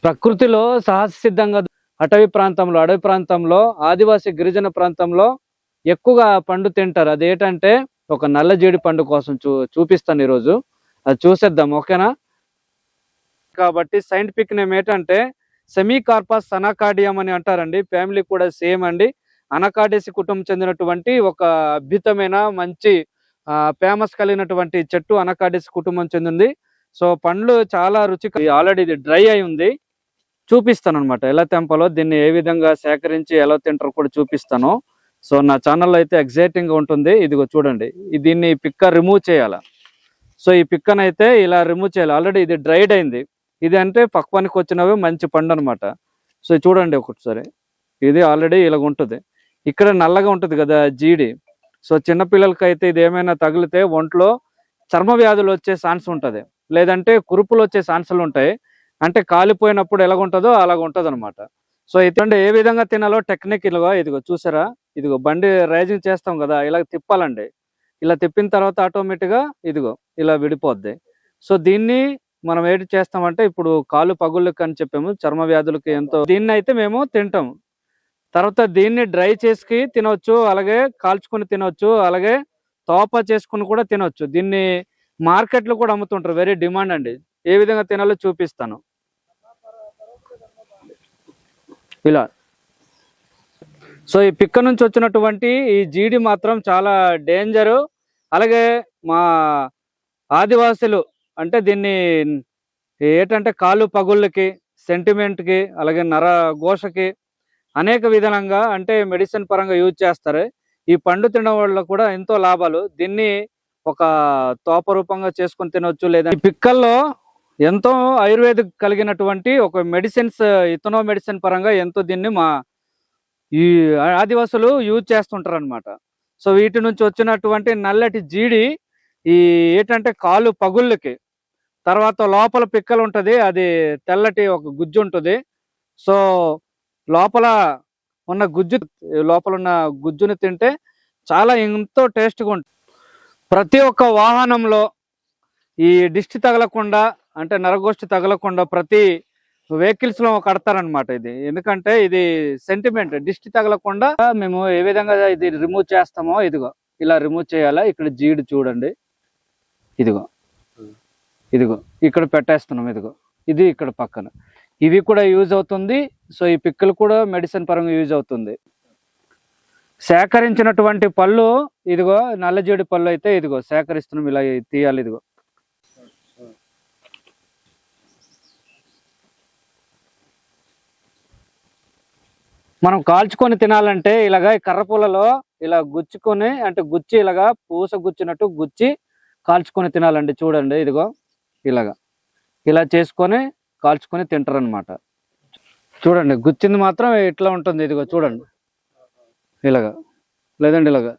ప్రకృతిలో సహజసిద్ధంగా అటవీ ప్రాంతంలో ఆదివాసీ గిరిజన ప్రాంతంలో ఎక్కువగా పండు తింటారు. అదేంటంటే ఒక నల్ల జీడి పండు కోసం చూపిస్తాను ఈరోజు. అది చూసేద్దాం, ఓకేనా? కాబట్టి సైంటిఫిక్ నేమ్ ఏంటంటే సెమీకార్పస్ అనాకార్డియం అని అంటారండి. ఫ్యామిలీ కూడా సేమ్ అండి. అనాకార్డియసి కుటుంబం చెందినటువంటి ఒక అద్భుతమైన మంచి ఫేమస్ కలిగినటువంటి చెట్టు అనాకార్డియసి కుటుంబం చెందింది. సో పండ్లు చాలా ఆల్రెడీ ఇది డ్రై అయి ఉంది. చూపిస్తాను అనమాట ఎలా తెంపాలో, దీన్ని ఏ విధంగా సేకరించి ఎలా తింటారో కూడా చూపిస్తాను. సో నా ఛానల్లో అయితే ఎగ్జైటింగ్ గా ఉంటుంది. ఇదిగో చూడండి, దీన్ని పిక్క రిమూవ్ చేయాలి. సో ఈ పిక్కను అయితే ఇలా రిమూవ్ చేయాలి. ఆల్రెడీ ఇది డ్రైడ్ అయింది. ఇది అంటే పక్వానికి వచ్చినవి మంచి పండు అనమాట. సో చూడండి ఒకసారి, ఇది ఆల్రెడీ ఇలాగ ఉంటుంది. ఇక్కడ నల్లగా ఉంటుంది కదా జీడి. సో చిన్నపిల్లలకి అయితే ఇది ఏమైనా తగిలితే ఒంట్లో చర్మ వ్యాధులు వచ్చే ఛాన్స్ ఉంటుంది, లేదంటే కురుపులు వచ్చే ఛాన్సులు ఉంటాయి. అంటే కాలిపోయినప్పుడు ఎలాగుంటుందో అలాగ ఉంటుంది అనమాట. సో ఇదంటే ఏ విధంగా తినాలో టెక్నిక్ ఇదిగో చూసారా, ఇదిగో బండి రైజింగ్ చేస్తాం కదా, ఇలా తిప్పాలండి. ఇలా తిప్పిన తర్వాత ఆటోమేటిక్గా ఇదిగో ఇలా విడిపోద్ది. సో దీన్ని మనం ఏంటి చేస్తామంటే, ఇప్పుడు కాలు పగుళ్ళకి అని చెప్పాము, చర్మ వ్యాధులకి ఎంతో. దీన్ని అయితే మేము తింటాము. తర్వాత దీన్ని డ్రై చేసి తినవచ్చు, అలాగే కాల్చుకొని తినవచ్చు, అలాగే తోప చేసుకుని కూడా తినవచ్చు. దీన్ని మార్కెట్లో కూడా అమ్ముతుంటారు, వెరీ డిమాండ్ అండి. ఏ విధంగా తినాలో చూపిస్తాను. ఇలా సో ఈ పిక్క నుంచి వచ్చినటువంటి ఈ జీడి మాత్రం చాలా డేంజరు. అలాగే మా ఆదివాసులు అంటే దీన్ని ఏంటంటే కాలు పగుళ్ళకి, సెంటిమెంట్కి, అలాగే ఘోషకి అనేక విధానంగా అంటే మెడిసిన్ పరంగా యూజ్ చేస్తారు. ఈ పండు తినడం వల్ల కూడా ఎంతో లాభాలు. దీన్ని ఒక తోప రూపంగా చేసుకొని తినవచ్చు. లేదా ఈ పిక్కల్లో ఎంతో ఆయుర్వేదిక్ కలిగినటువంటి ఒక మెడిసిన్స్, ఇథనో మెడిసిన్ పరంగా ఎంతో దీన్ని మా ఈ ఆదివాసులు యూజ్ చేస్తుంటారు అనమాట. సో వీటి నుంచి వచ్చినటువంటి నల్లటి జీడి ఈ ఏంటంటే కాలు పగుళ్ళకి, తర్వాత లోపల పిక్కలు ఉంటుంది, అది తెల్లటి ఒక గుజ్జు ఉంటుంది. సో లోపల ఉన్న గుజ్జుని తింటే చాలా ఎంతో టేస్ట్గా ఉంటుంది. ప్రతి ఒక్క వాహనంలో ఈ దిష్టి తగలకుండా, అంటే నరగోష్టి తగలకుండా ప్రతి వెహికల్స్ లో కడతారనమాట. ఇది ఎందుకంటే ఇది సెంటిమెంట్, దిష్టి తగలకుండా మేము ఏ విధంగా ఇది రిమూవ్ చేస్తామో ఇదిగో ఇలా రిమూవ్ చేయాలా. ఇక్కడ జీడి చూడండి, ఇదిగో ఇక్కడ పెట్టేస్తున్నాం. ఇదిగో ఇది ఇక్కడ పక్కన, ఇవి కూడా యూజ్ అవుతుంది. సో ఈ పిక్కలు కూడా మెడిసిన్ పరంగా యూజ్ అవుతుంది. సేకరించినటువంటి పళ్ళు ఇదిగో నల్లజీడి పళ్ళు అయితే ఇదిగో సేకరిస్తున్నాం, ఇలా తీయాలి. ఇదిగో మనం కాల్చుకొని తినాలంటే ఇలాగా కర్రపూలలో ఇలా గుచ్చుకొని, అంటే గుచ్చి ఇలాగా పూస గుచ్చినట్టు గుచ్చి కాల్చుకొని తినాలండి. చూడండి ఇదిగో ఇలాగా ఇలా చేసుకొని కాల్చుకొని తింటారు అనమాట. చూడండి గుచ్చింది మాత్రం ఇట్లా ఉంటుంది. ఇదిగో చూడండి ఇలాగా, లేదండి ఇలాగా.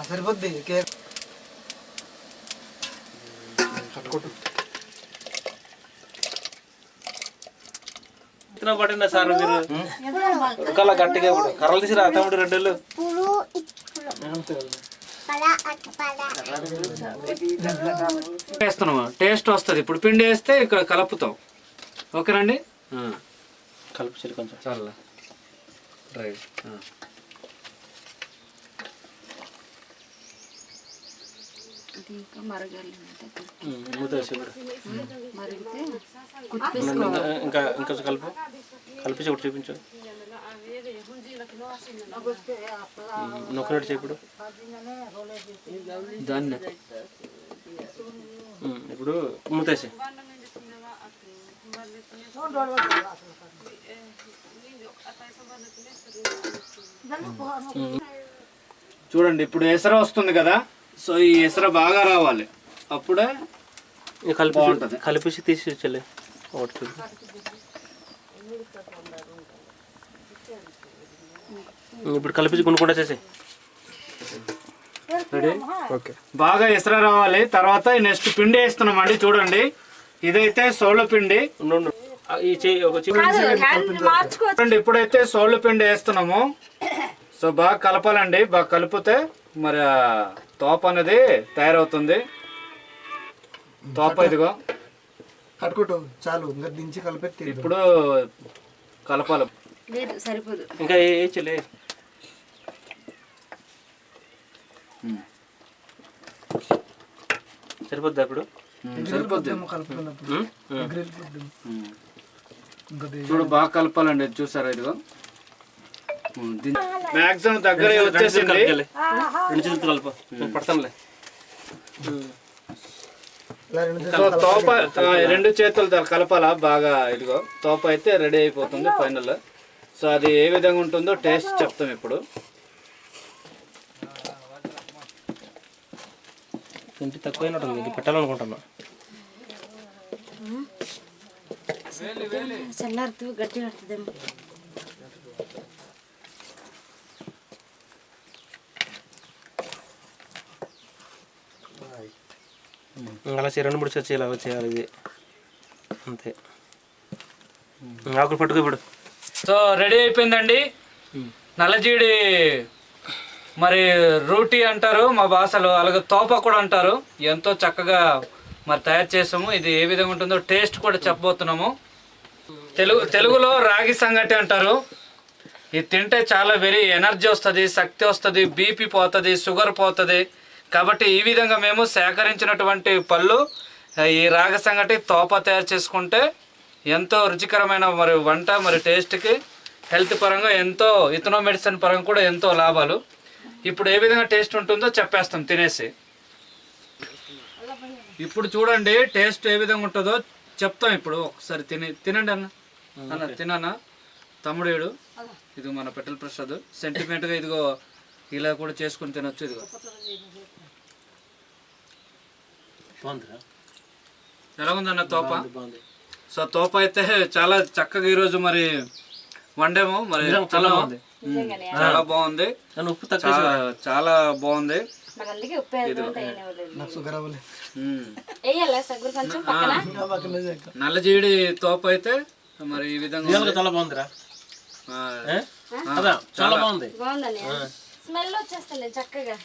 సరిపోద్ది పడిందా సార్ మీరు? ఉడకాల గట్టిగా కర్రలు తీసి రా తమ్ముడు, రెండేళ్ళు వేస్తున్నాము, టేస్ట్ వస్తుంది. ఇప్పుడు పిండి వేస్తే ఇక్కడ కలుపుతాం, ఓకేనండి? కలుపు కొంచెం చాలా డ్రై. ఇంకా ఇంకా కలుపు, కలిపి ఒకటి చూపించు. నొక్కినట్టు ఇప్పుడు దాన్ని ఇప్పుడు మూతేసి చూడండి. ఇప్పుడు ఎసర వస్తుంది కదా, సో ఈ ఎసర బాగా రావాలి, అప్పుడే కలిపేసి తీసి చెల్లి ఒకటి. ఇప్పుడు కలిపి కొనుక్కుంటా చేసి బాగా ఎసర రావాలి. తర్వాత నెక్స్ట్ పిండి వేస్తున్నాం అండి. చూడండి ఇదైతే సోళ్ళ పిండి. చూడండి ఇప్పుడైతే సోళ్ళ పిండి వేస్తున్నాము. సో బాగా కలపాలండి, బాగా కలిపితే మరి ఆ తోప అనేది తయారవుతుంది. తోప ఇదిగో కట్టుకోటు చాలు, ఇంకా దించి కలిపెట్టి ఇప్పుడు కలపాలి. లేదు సరిపోదు. ఇంకా ఏ చెల్లే సరిపోద్ది అప్పుడు సరిపోద్ది. కలుపుకున్నప్పుడు చూడు బాగా కలపాలండి. చూసారా ఇదిగో మాక్సిమం దగ్గర వచ్చేసింది. రెండు చేతులు కలప పడతానులే. సో తోప రెండు చేతులతో కలపాలా బాగా. ఇదిగో తోప అయితే రెడీ అయిపోతుంది ఫైనల్. సో అది ఏ విధంగా ఉంటుందో టేస్ట్ చెప్తాం ఇప్పుడు. కొంచెం తక్కువైనట్టుంది, ఇది పెట్టాలనుకుంటున్నా. చల్లారుతూ గట్టి కడుతుందేమో. అలా 2-3 చర్చ ఇలా చేయాలి ఇది అంతే. ఆకులు పట్టుకో ఇప్పుడు. సో రెడీ అయిపోయిందండి నల్లజీడి మరి రోటీ అంటారు మా భాషలో, అలాగే తోప కూడా అంటారు. ఎంతో చక్కగా మరి తయారు చేసాము. ఇది ఏ విధంగా ఉంటుందో టేస్ట్ కూడా చెప్పబోతున్నాము. తెలుగులో రాగి సంగటి అంటారు. ఇది తింటే చాలా వెరీ ఎనర్జీ వస్తుంది, శక్తి వస్తుంది, బీపీ పోతుంది, షుగర్ పోతుంది. కాబట్టి ఈ విధంగా మేము సేకరించినటువంటి పళ్ళు ఈ రాగి సంగటి తోప తయారు చేసుకుంటే ఎంతో రుచికరమైన మరి వంట, మరి టేస్ట్కి హెల్త్ పరంగా ఎంతో, ఇథనో మెడిసిన్ పరంగా కూడా ఎంతో లాభాలు. ఇప్పుడు ఏ విధంగా టేస్ట్ ఉంటుందో చెప్పేస్తాం తినేసి. ఇప్పుడు చూడండి టేస్ట్ ఏ విధంగా ఉంటుందో చెప్తాం. ఇప్పుడు ఒకసారి తినండి అన్న తినన్నా తమ్ముడు. ఇది మన పెట్టెల ప్రసాద్ సెంటిమెంట్గా ఇదిగో ఇలా కూడా చేసుకుని తినొచ్చు. ఇదిగో ఎలా ఉందన్న తోప? సో తోప అయితే చాలా చక్కగా ఈరోజు మరి వండేమో, మరి చాలా బాగుంది. ఉప్పు తక్కువ, చాలా బాగుంది. నల్లజీడి తోప అయితే మరి ఈ విధంగా చాలా బాగుందిరా. చాలా బాగుంది, స్మెల్ వచ్చేస్తలే చక్కగా,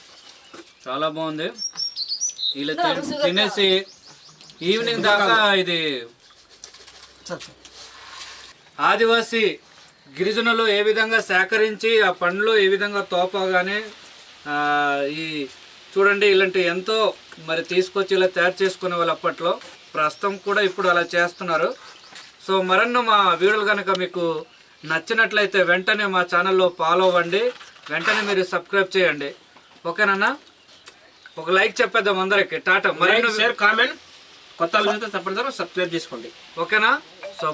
చాలా బాగుంది. ఇలా తినేసి ఈవినింగ్ దాకా ఇది ఆదివాసీ గిరిజనులు ఏ విధంగా సేకరించి ఆ పండ్లు ఏ విధంగా తోపగానే ఈ చూడండి ఇలాంటి ఎంతో మరి తీసుకొచ్చి ఇలా తయారు చేసుకునే వాళ్ళు అప్పట్లో, ప్రస్తుతం కూడా ఇప్పుడు అలా చేస్తున్నారు. సో మరన్ను మా వీడియోలు కనుక మీకు నచ్చినట్లయితే వెంటనే మా ఛానల్లో ఫాలో అవ్వండి, వెంటనే మీరు సబ్స్క్రైబ్ చేయండి. ఓకేనా? ఒక లైక్ చెప్పేద్దాం అందరికి. టాటా. మరిన్ని షేర్, కామెంట్, కొత్త తప్పనిసరిగా సబ్స్క్రైబ్ చేసుకోండి. ఓకేనా? సో